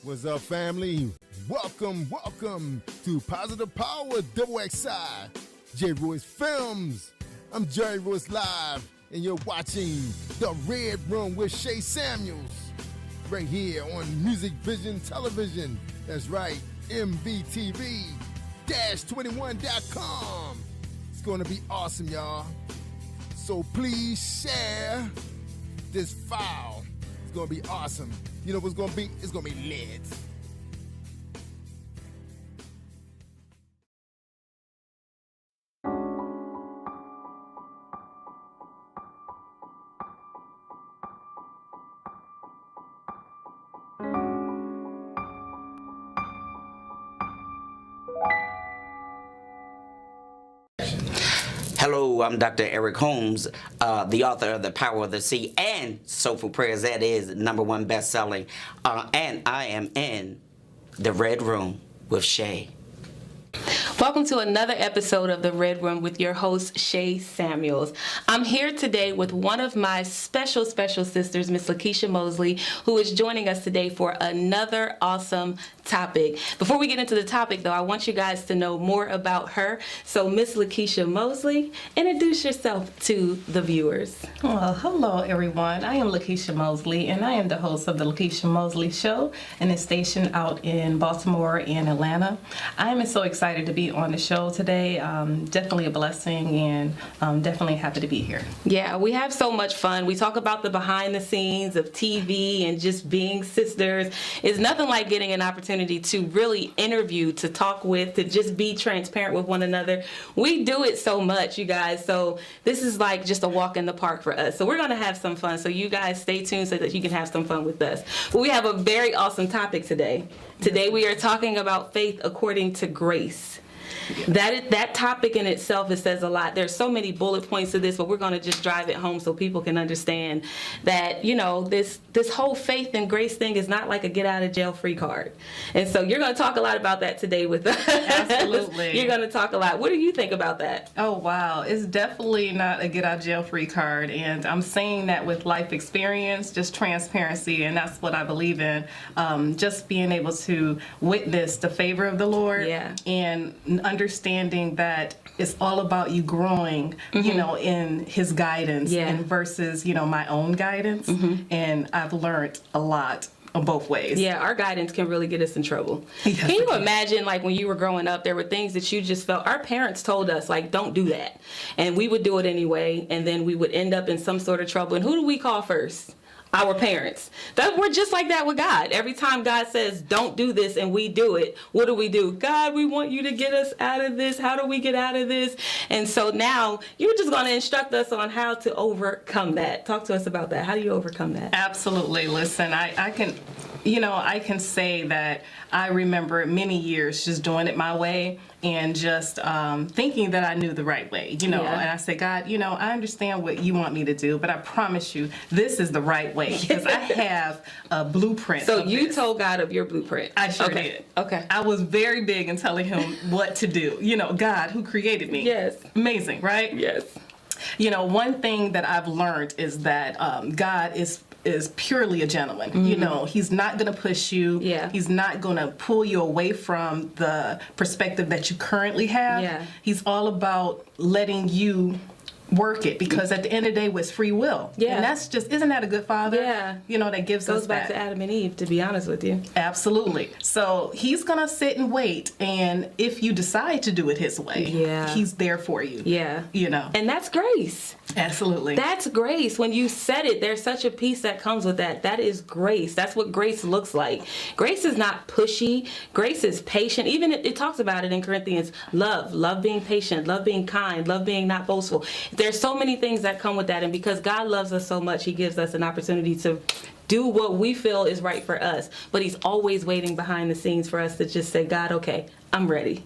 What's up, family? Welcome to Positive Power Double XI, J. Royce Films. I'm Jerry Royce Live, and you're watching The Red Room with Shay Samuels, right here on Music Vision Television. That's right, MVTV-21.com. It's going to be awesome, y'all. So please share this file. It's going to be awesome. You know what's going to be? It's going to be lit. Hello, I'm Dr. Eric Holmes, the author of The Power of the Sea and Soulful Prayers. That is #1 best-selling. And I am in The Red Room with Shay. Welcome to another episode of The Red Room with your host, Shay Samuels. I'm here today with one of my special sisters, Miss Lekeisha Mosley, who is joining us today for another awesome topic. Before we get into the topic, though, I want you guys to know more about her. So, Miss Lekeisha Mosley, introduce yourself to the viewers. Well, hello, everyone. I am Lekeisha Mosley, and I am the host of the Lekeisha Mosley Show, and it's stationed out in Baltimore and Atlanta. I am so excited to be on the show today. Definitely a blessing, and definitely happy to be here. Yeah, we have so much fun. We talk about the behind the scenes of TV and just being sisters. It's nothing like getting an opportunity to really interview, to talk with, to just be transparent with one another. We do it so much, you guys. So this is like just a walk in the park for us. So we're going to have some fun. So you guys stay tuned so that you can have some fun with us. But we have a very awesome topic today. Today we are talking about faith according to grace. That topic in itself, it says a lot. There's so many bullet points to this, but we're going to just drive it home so people can understand that, you know, this whole faith and grace thing is not like a get out of jail free card. And so you're going to talk a lot about that today with us. Absolutely. You're going to talk a lot. What do you think about that? Oh, wow. It's definitely not a get out of jail free card. And I'm saying that with life experience, just transparency. And that's what I believe in. Just being able to witness the favor of the Lord. Yeah. And understanding that it's all about you growing, you know, in His guidance and versus, you know, my own guidance. And I've learned a lot on both ways. Yeah, our guidance can really get us in trouble. Yes, can you imagine, like, when you were growing up, there were things that you just felt, our parents told us, like, don't do that. And we would do it anyway, and then we would end up in some sort of trouble. And who do we call first? Our parents. We're just like that with God. Every time God says, don't do this, and we do it, what do? God, we want you to get us out of this. How do we get out of this? And so now you're just going to instruct us on how to overcome that. Talk to us about that. How do you overcome that? Absolutely. Listen, I can say that I remember many years just doing it my way and just thinking that I knew the right way, you know. And I said, God, you know, I understand what you want me to do, but I promise you this is the right way because I have a blueprint. So you told God of your blueprint. I sure did. Okay. I was very big in telling Him what to do. You know, God, who created me. Yes. Amazing, right? Yes. You know, one thing that I've learned is that God is purely a gentleman. You know, He's not going to push you. Yeah. He's not going to pull you away from the perspective that you currently have. Yeah. He's all about letting you work it because at the end of the day, it's free will. Yeah. And that's just, isn't that a good father? Yeah. You know, that gives Goes us back that. to Adam and Eve, to be honest with you. Absolutely. So He's going to sit and wait. And if you decide to do it His way, He's there for you. Yeah. You know. And that's grace. Absolutely. That's grace. When you said it, there's such a peace that comes with that. That is grace. That's what grace looks like. Grace is not pushy. Grace is patient. Even it talks about it in Corinthians. Love being patient, love being kind, love being not boastful. There's so many things that come with that. And because God loves us so much, He gives us an opportunity to do what we feel is right for us. But He's always waiting behind the scenes for us to just say, God, okay, I'm ready.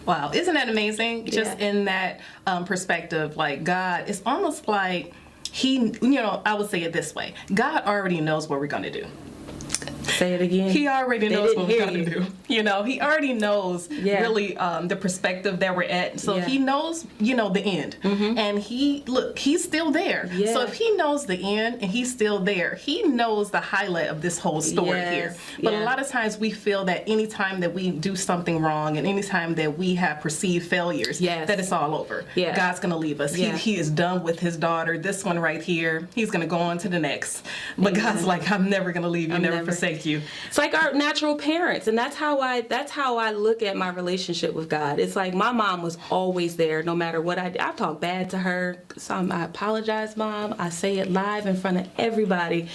Wow, isn't that amazing? Just in that perspective, like God, it's almost like He, you know, I would say it this way. God already knows what we're going to do. Say it again. He already They knows didn't what we're hear going to you. do. You know, he already knows really the perspective that we're at. So Yeah. he knows, you know, the end. And he's still there. Yeah. So if he knows the end and he's still there, he knows the highlight of this whole story Yes. here. But Yeah. a lot of times we feel that anytime that we do something wrong and anytime that we have perceived failures, Yes. that it's all over. Yeah. God's going to leave us. Yeah. He is done with his daughter. This one right here, he's going to go on to the next. But God's like, I'm never going to leave you, never forsake you. It's like our natural parents, and that's how I look at my relationship with God. It's like my mom was always there, no matter what I did. I talk bad to her. I apologize, Mom. I say it live in front of everybody.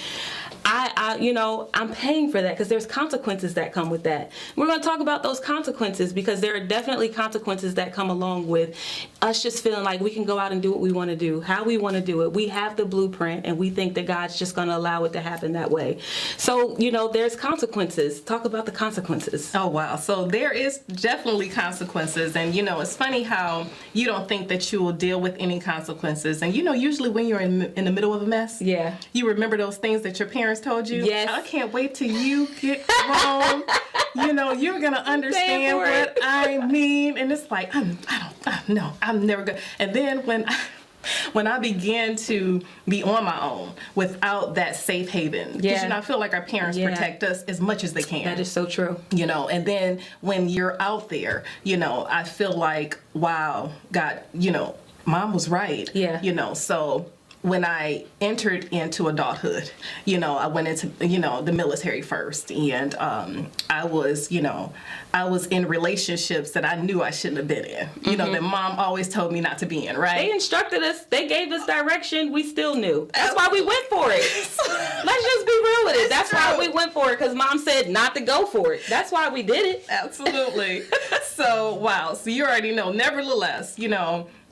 I'm paying for that because there's consequences that come with that. We're going to talk about those consequences because there are definitely consequences that come along with us just feeling like we can go out and do what we want to do, how we want to do it. We have the blueprint and we think that God's just going to allow it to happen that way. So, there's consequences. Talk about the consequences. Oh, wow. So there is definitely consequences. And, it's funny how you don't think that you will deal with any consequences. And, usually when you're in the middle of a mess, Yeah. you remember those things that your parents told you. Yes. I can't wait till you get grown. You're going to understand for what it. I mean. And it's like, I'm never going to. And then when I began to be on my own without that safe haven, because Yeah. I feel like our parents Yeah. protect us as much as they can. That is so true. And then when you're out there, I feel like, wow, God, Mom was right. Yeah. So when I entered into adulthood, I went into, the military first, and I was in relationships that I knew I shouldn't have been in, that Mom always told me not to be in, right? They instructed us. They gave us direction. We still knew. That's why we went for it. Let's just be real with it. That's why we went for it, because Mom said not to go for it. That's why we did it. Absolutely. So, wow. So you already know. Nevertheless,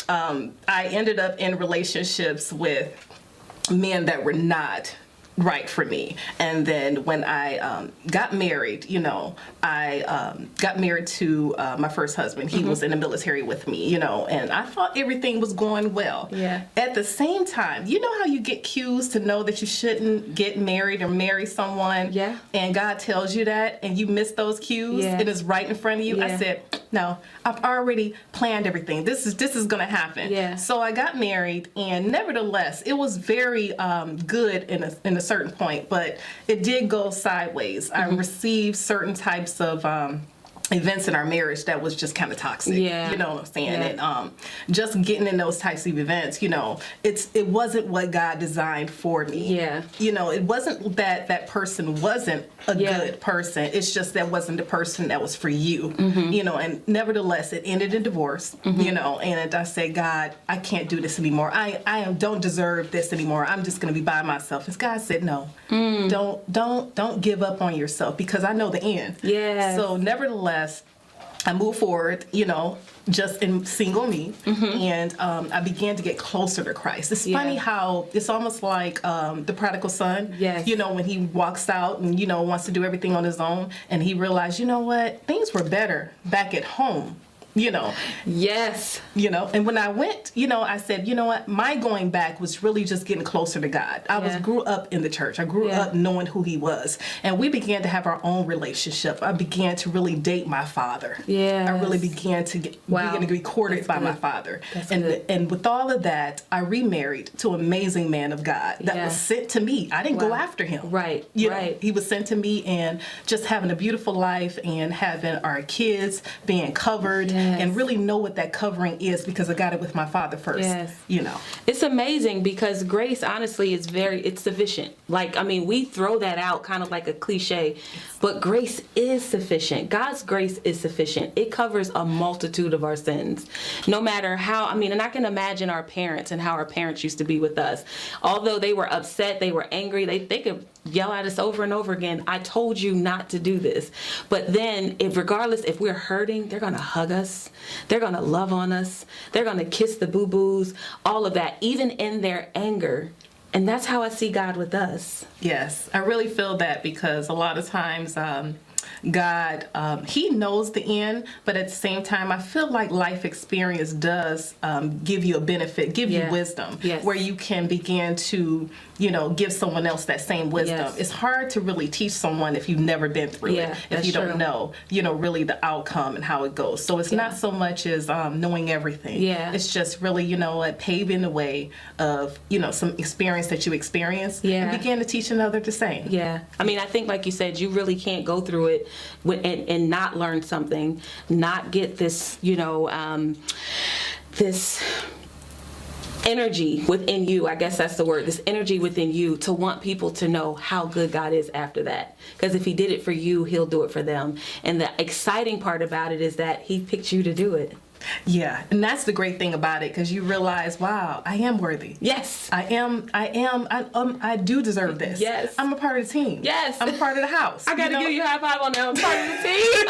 I ended up in relationships with men that were not right for me. And then when I got married, I got married to my first husband. He was in the military with me, and I thought everything was going well. Yeah. At the same time, you know how you get cues to know that you shouldn't get married or marry someone? Yeah. And God tells you that, and you miss those cues, Yeah. and it's right in front of you. Yeah. I said, no, I've already planned everything. This is going to happen. Yeah. So I got married, and nevertheless, it was very good in a certain point, but it did go sideways. I received certain types of events in our marriage that was just kind of toxic. Yeah. You know what I'm saying? Yeah. And just getting in those types of events, it wasn't what God designed for me. Yeah. It wasn't that person wasn't a Yeah. good person. It's just that wasn't the person that was for you. And nevertheless, it ended in divorce. And I said, God, I can't do this anymore. I don't deserve this anymore. I'm just going to be by myself. And God said, no, don't give up on yourself, because I know the end. Yes. So nevertheless, I moved forward, just in single me, and I began to get closer to Christ. It's funny how it's almost like the prodigal son. Yes. When he walks out and, wants to do everything on his own, and he realized, things were better back at home. Yes. And when I went, I said, what, my going back was really just getting closer to God. I grew up in the church. I grew up knowing who he was. And we began to have our own relationship. I began to really date my father. Yes. I really began to begin to be courted That's by good. my father. That's and good. and with all of that, I remarried to an amazing man of God that Yeah. was sent to me. I didn't go Wow. after him. Right, You right. know, he was sent to me, and just having a beautiful life and having our kids being covered Yes. and really know what that covering is, because I got it with my father first. Yes. It's amazing because grace, honestly, it's sufficient. We throw that out kind of like a cliche, but grace is sufficient. God's grace is sufficient. It covers a multitude of our sins. No matter how, and I can imagine our parents and how our parents used to be with us. Although they were upset, they were angry, they could yell at us over and over again, I told you not to do this. But then, regardless if we're hurting, they're going to hug us. They're going to love on us. They're going to kiss the boo-boos, all of that, even in their anger. And that's how I see God with us. Yes, I really feel that, because a lot of times, God, He knows the end, but at the same time, I feel like life experience does give you a benefit, give you wisdom, where you can begin to, give someone else that same wisdom. Yes. It's hard to really teach someone if you've never been through it, if you don't know, really the outcome and how it goes. So it's not so much as knowing everything. Yeah. It's just really, paving the way of, some experience that you experience and begin to teach another the same. Yeah. I mean, I think, like you said, you really can't go through it and not learn something, not get this, this energy within you. I guess that's the word, this energy within you to want people to know how good God is after that. Because if He did it for you, He'll do it for them. And the exciting part about it is that He picked you to do it. Yeah, and that's the great thing about it, because you realize, wow, I am worthy. Yes. I do deserve this. Yes. I'm a part of the team. Yes. I'm a part of the house. I gotta give you a high five on that. I'm part of the team.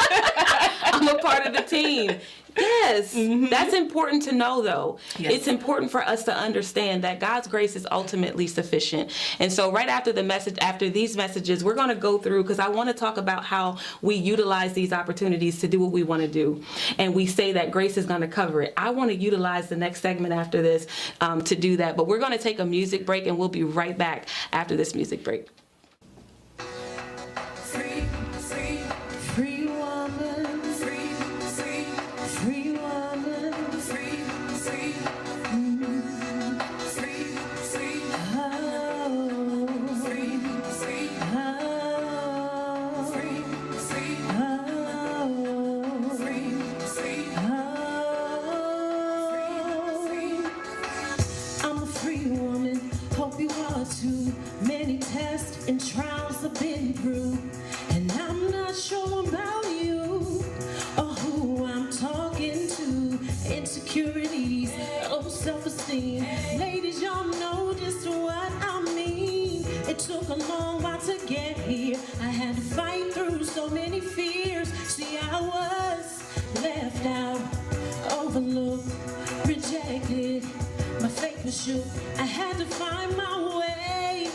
I'm a part of the team. Yes. That's important to know, though. Yes. It's important for us to understand that God's grace is ultimately sufficient. And so right after these messages, we're going to go through, because I want to talk about how we utilize these opportunities to do what we want to do. And we say that grace is going to cover it. I want to utilize the next segment after this to do that. But we're going to take a music break, and we'll be right back after this music break. And trials I've been through, and I'm not sure about you or who I'm talking to. Insecurities, low self-esteem. Ladies, y'all know just what I mean. It took a long while to get here. I had to fight through so many fears. See, I was left out, overlooked, rejected. My faith was shook. I had to find my way,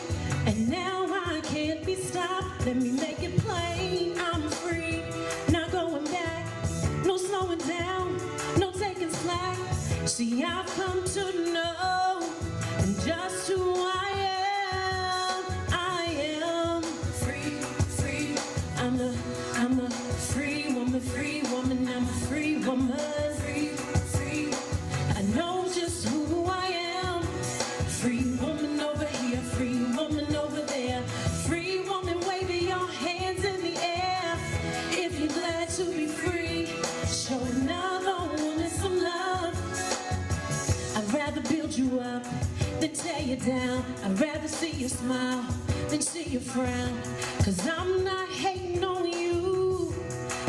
and now I can't be stopped. Let me make it plain. I'm free, not going back. No slowing down, no taking slack. See, I've come to know just who I am. I am free, free. I'm a free woman, free woman. I'm a free woman, free, free. I know just who I am. Free woman over here, free woman over there. Free woman, wave your hands in the air. If you're glad to be free, show another woman some love. I'd rather build you up than tear you down. I'd rather see you smile than see you frown. 'Cause I'm not hating on you.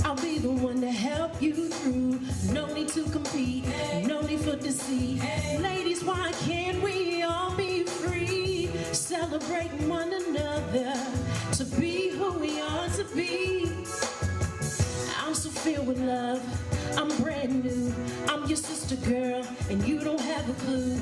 I'll be the one to help you through. No need to compete, no need for deceit. Ladies, why can't we all be free? Celebrating one another to be who we are to be. I'm so filled with love, I'm brand new. I'm your sister girl, and you don't have a clue.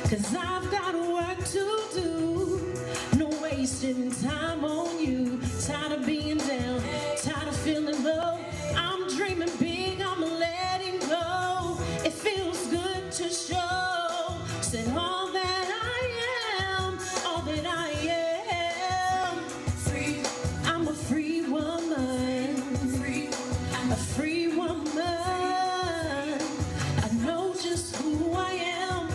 'Cause I've got work to do. No wasting time on you. Tired of being down, tired of feeling low. I'm dreaming big, I'm letting go. It feels good to show. Said all that I am, all that I am. Free, I'm a free woman. Free, I'm a free woman. I know just who I am.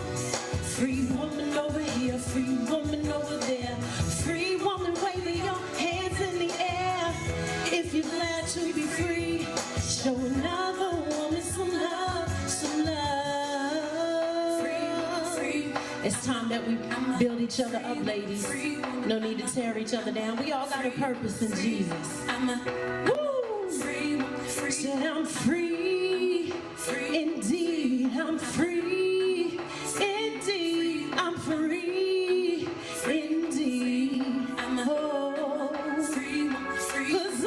Free woman over here, free woman over there. Free woman, wave your hands in the air. If you're glad to be free, show another woman some love, some love. Free. It's time that we build each other up, ladies. No need to tear each other down. We all got a purpose in Jesus. Woo! Said I'm free. Indeed, I'm free. Indeed, I'm free. Indeed, I'm free. 'Cause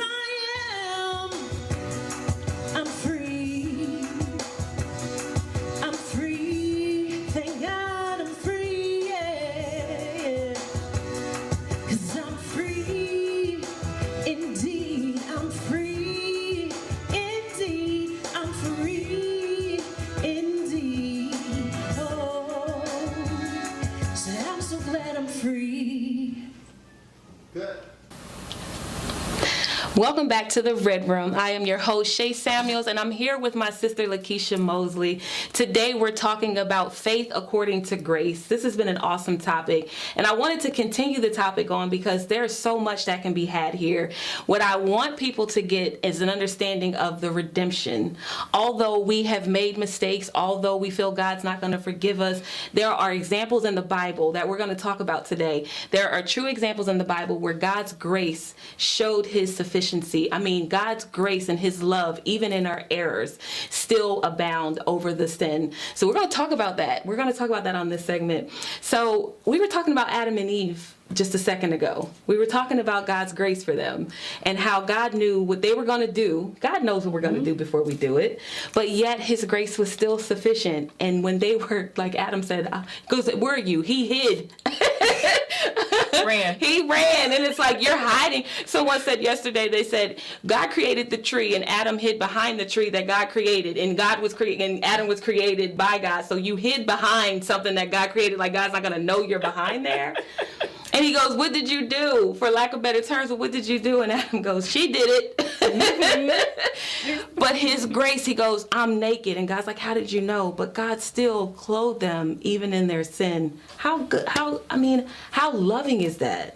I'm free. I'm free. Thank God I'm free. Yeah. 'Cause I'm free. Indeed, I'm free. Welcome back to the Red Room. I am your host, Shay Samuels, and I'm here with my sister, Lekeisha Mosley. Today, we're talking about faith according to grace. This has been an awesome topic, and I wanted to continue the topic on because there's so much that can be had here. What I want people to get is an understanding of the redemption. Although we have made mistakes, although we feel God's not going to forgive us, there are examples in the Bible that we're going to talk about today. There are true examples in the Bible where God's grace showed his sufficiency. I mean, God's grace and his love, even in our errors, still abound over the sin. So we're going to talk about that. We're going to talk about that on this segment. So we were talking about Adam and Eve just a second ago. We were talking about God's grace for them and how God knew what they were going to do. God knows what we're going to do before we do it, but yet his grace was still sufficient. And when they were, like Adam said, goes, where are you? He hid. He ran, and it's like, you're hiding. Someone said yesterday, they said God created the tree and Adam hid behind the tree that God created, and Adam was created by God. So you hid behind something that God created, like God's not going to know you're behind there. And he goes, what did you do? For lack of better terms, what did you do? And Adam goes, she did it. But his grace, he goes, I'm naked. And God's like, how did you know? But God still clothed them even in their sin. How loving is that?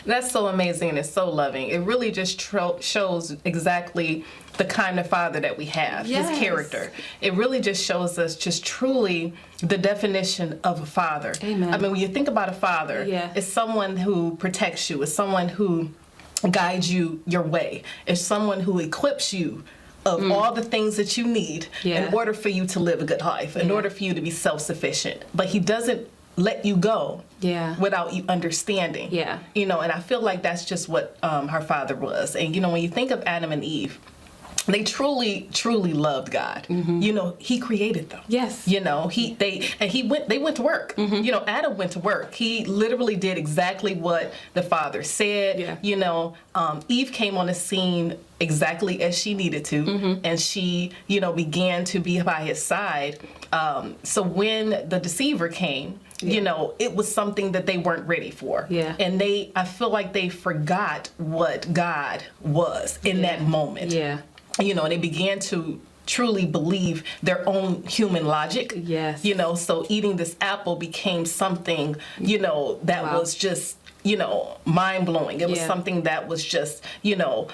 That's so amazing, and it's so loving. It really just shows exactly the kind of father that we have, yes. His character. It really just shows us just truly the definition of a father. Amen. I mean, when you think about a father, yeah. It's someone who protects you. It's someone who guides you your way. It's someone who equips you of all the things that you need in order for you to live a good life, in order for you to be self-sufficient. But he doesn't let you go without you understanding. You know, and I feel like that's just what her father was. And, you know, when you think of Adam and Eve, they truly, truly loved God. Mm-hmm. You know, he created them. Yes. You know, they went to work. Mm-hmm. You know, Adam went to work. He literally did exactly what the father said. Yeah. You know, Eve came on the scene exactly as she needed to, and she, you know, began to be by his side. So when the deceiver came, you know, it was something that they weren't ready for. Yeah. And I feel like they forgot what God was in that moment. Yeah. You know, and they began to truly believe their own human logic. Yes. You know, so eating this apple became something, you know, that was just, you know, mind-blowing. It was something that was just, you know,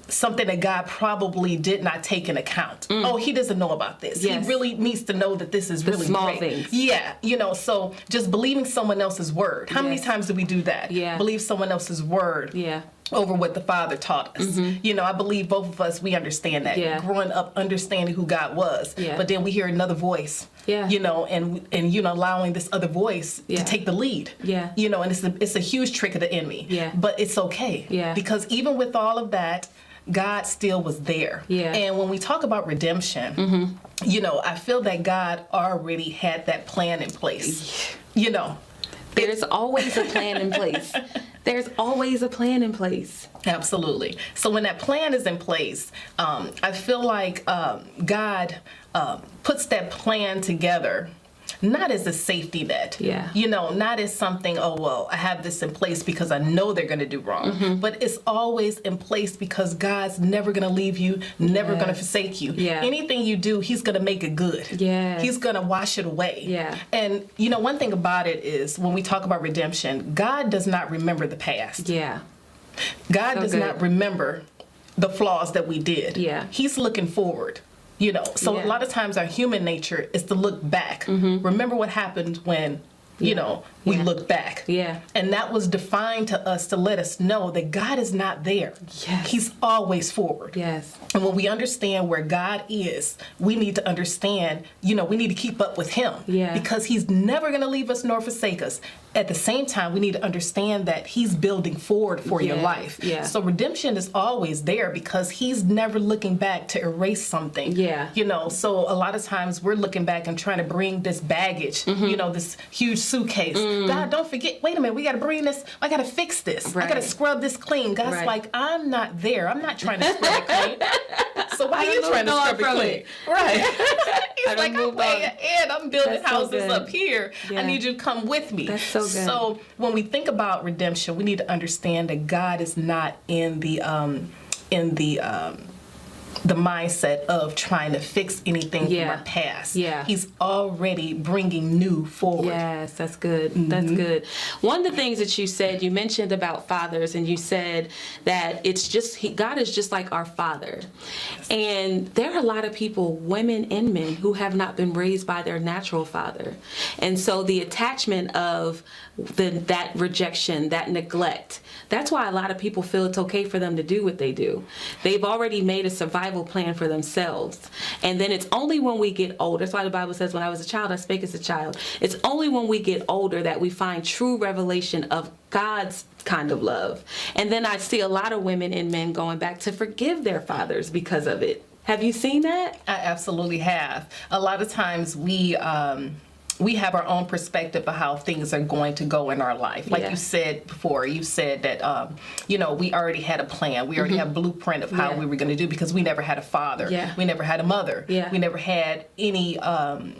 something that God probably did not take in account. Oh, he doesn't know about this. Yes. He really needs to know that this is really small great. Things. Yeah, you know, so just believing someone else's word. How many times do we do that? Yeah. Believe someone else's word. Yeah. Over what the Father taught us. You know, I believe both of us, we understand that. Yeah. Growing up, understanding who God was. Yeah. But then we hear another voice. Yeah. You know, and you know, allowing this other voice to take the lead. Yeah. You know, and it's a huge trick of the enemy. Yeah. But it's okay. Yeah. Because even with all of that, God still was there. Yeah. And when we talk about redemption, you know, I feel that God already had that plan in place. You know. There's always a plan in place. There's always a plan in place. Absolutely. So when that plan is in place, I feel like God puts that plan together not as a safety net. Yeah. You know, not as something, oh, well, I have this in place because I know they're going to do wrong. But it's always in place because God's never going to leave you, never going to forsake you. Yeah. Anything you do, he's going to make it good. Yeah. He's going to wash it away. Yeah. And, you know, one thing about it is when we talk about redemption, God does not remember the past. Yeah. God does not remember the flaws that we did. Yeah. He's looking forward. You know, so a lot of times our human nature is to look back. Remember what happened when, you know, we look back. Yeah. And that was defined to us to let us know that God is not there. Yes. He's always forward. Yes. And when we understand where God is, we need to understand, you know, we need to keep up with him. Yeah. Because he's never going to leave us nor forsake us. At the same time, we need to understand that he's building forward for your life. Yeah. So redemption is always there because he's never looking back to erase something. Yeah. You know, so a lot of times we're looking back and trying to bring this baggage, you know, this huge suitcase. God, don't forget, wait a minute, we got to bring this, I got to fix this. Right. I got to scrub this clean. God's like, I'm not there. I'm not trying to scrub it clean. So why are you trying to scrub it clean? Right. He's like, I'm way ahead. I'm building houses up here. I need you to come with me. That's so good. So when we think about redemption, we need to understand that God is not in the the mindset of trying to fix anything Yeah. from our past. Yeah. He's already bringing new forward. Yes, that's good. That's good. One of the things that you said, you mentioned about fathers, and you said that it's just God is just like our father. And there are a lot of people, women and men, who have not been raised by their natural father. And so the attachment of that rejection, that neglect, that's why a lot of people feel it's okay for them to do what they do. They've already made a survival plan for themselves. And then it's only when we get older, that's why the Bible says, when I was a child, I spake as a child. It's only when we get older that we find true revelation of God's kind of love. And then I see a lot of women and men going back to forgive their fathers because of it. Have you seen that? I absolutely have. A lot of times we have our own perspective of how things are going to go in our life. Like you said before, you said that, we already had a plan. We already have a blueprint of how we were going to do, because we never had a father. Yeah. We never had a mother. Yeah. We never had anyone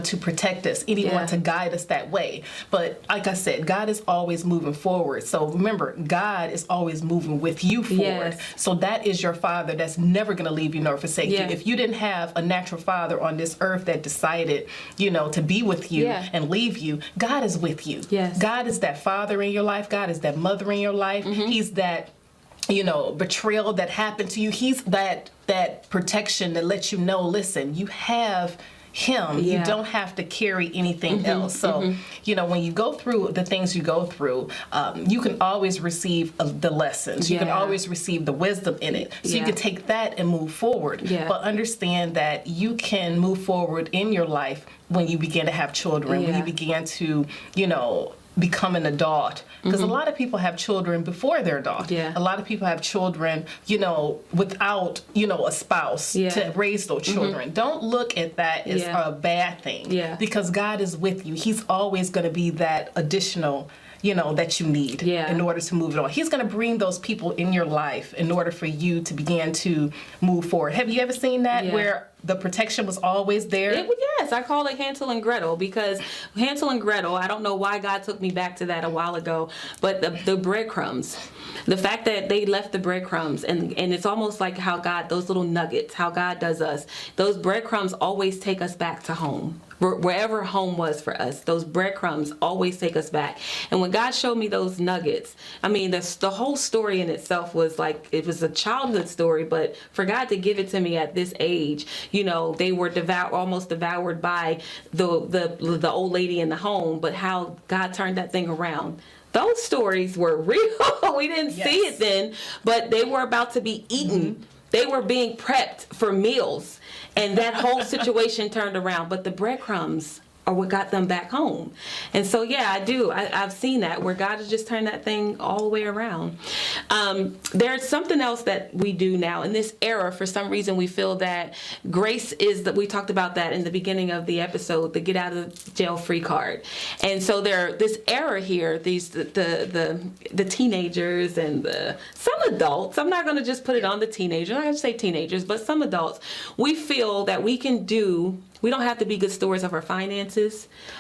to protect us, anyone to guide us that way. But like I said, God is always moving forward. So remember, God is always moving with you forward. Yes. So that is your father that's never going to leave you nor forsake you. If you didn't have a natural father on this earth that decided, to be with you and leave you, God is with you. Yes. God is that father in your life. God is that mother in your life. He's that betrayal that happened to you. He's that protection that lets you know, listen, you have him. You don't have to carry anything else. So, when you go through the things you go through, you can always receive the lessons. You can always receive the wisdom in it. So you can take that and move forward. But understand that you can move forward in your life when you begin to have children, when you begin to, become an adult, because a lot of people have children before they're adult. A lot of people have children, without, a spouse to raise those children. Don't look at that as a bad thing, because God is with you. He's always going to be that additional, that you need in order to move it on. He's going to bring those people in your life in order for you to begin to move forward. Have you ever seen that where the protection was always there? Yes, I call it Hansel and Gretel, because Hansel and Gretel, I don't know why God took me back to that a while ago, but the breadcrumbs, the fact that they left the breadcrumbs, and it's almost like how God, those little nuggets, how God does us, those breadcrumbs always take us back to home. Wherever home was for us, those breadcrumbs always take us back. And when God showed me those nuggets, I mean, the whole story in itself was like, it was a childhood story, but for God to give it to me at this age, they were almost devoured by the old lady in the home, but how God turned that thing around. Those stories were real. We didn't see it then, but they were about to be eaten. They were being prepped for meals. And that whole situation turned around. But the breadcrumbs are what got them back home. And so, I do. I've seen that, where God has just turned that thing all the way around. There's something else that we do now in this era. For some reason, we feel that grace is that we talked about that in the beginning of the episode, the get out of jail free card. And so this era here, the teenagers and some adults, I'm not going to just put it on the teenagers, I'm not going to say teenagers, but some adults, we feel that we don't have to be good stewards of our finances.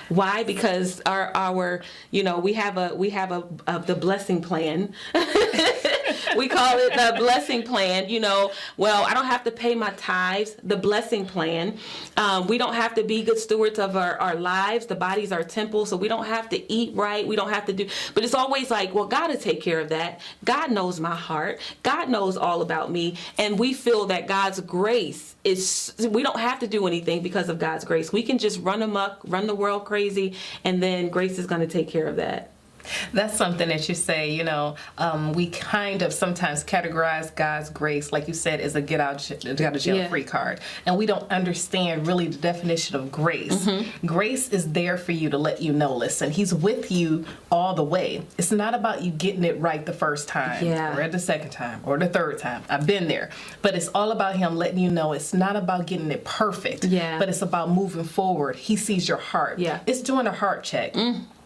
Why? Because our we have the blessing plan. We call it the blessing plan. Well, I don't have to pay my tithes. The blessing plan. We don't have to be good stewards of our lives. The body's our temple, so we don't have to eat right. We don't have to do. But it's always like, well, God will take care of that. God knows my heart. God knows all about me, and we feel that God's grace is. We don't have to do anything because of God's grace. We can just run amok, run the world crazy, and then grace is going to take care of that. That's something that you say, we kind of sometimes categorize God's grace, like you said, as a get out of jail free card. And we don't understand really the definition of grace. Grace is there for you to let you know, listen, he's with you all the way. It's not about you getting it right the first time or the second time or the third time. I've been there. But it's all about him letting you know it's not about getting it perfect, but it's about moving forward. He sees your heart. It's doing a heart check.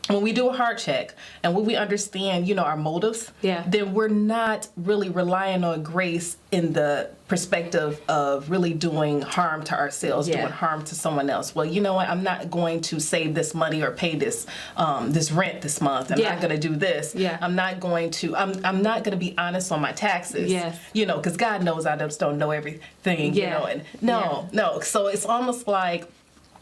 when we do a heart check and when we understand, our motives, then we're not really relying on grace in the perspective of really doing harm to ourselves, doing harm to someone else. Well, you know what? I'm not going to save this money or pay this this rent this month. I'm not going to do this. I'm not going to. I'm not going to be honest on my taxes. Because God knows I just don't know everything. And no. So it's almost like,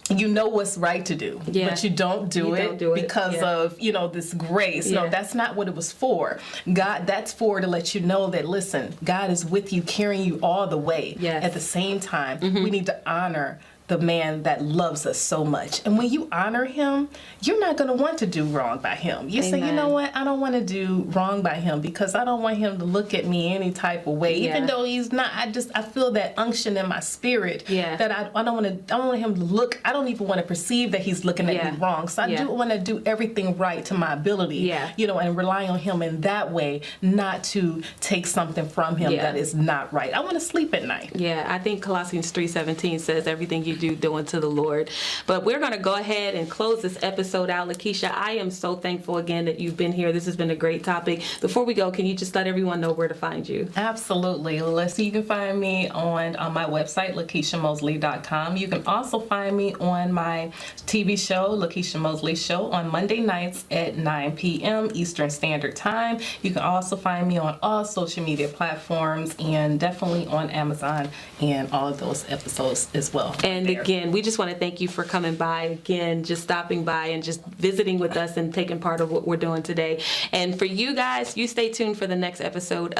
you know what's right to do, but you don't do it because of, this grace. No, that's not what it was for. God, that's for to let you know that, listen, God is with you, carrying you all the way. At the same time, we need to honor the man that loves us so much. And when you honor him, you're not going to want to do wrong by him. You say, you know what? I don't want to do wrong by him because I don't want him to look at me any type of way, even though he's not. I feel that unction in my spirit that I don't want him to look. I don't even want to perceive that he's looking at me wrong. So I do want to do everything right to my ability, and rely on him in that way, not to take something from him that is not right. I want to sleep at night. I think Colossians 3:17 says everything you do unto the Lord. But we're going to go ahead and close this episode out. Lekeisha, I am so thankful again that you've been here. This has been a great topic. Before we go, can you just let everyone know where to find you? Absolutely. You can find me on my website, LekeishaMosley.com. You can also find me on my TV show, Lekeisha Mosley Show, on Monday nights at 9 p.m. Eastern Standard Time. You can also find me on all social media platforms and definitely on Amazon and all of those episodes as well. And again, we just want to thank you for coming by, again, just stopping by and just visiting with us and taking part of what we're doing today. And for you guys, you stay tuned for the next episode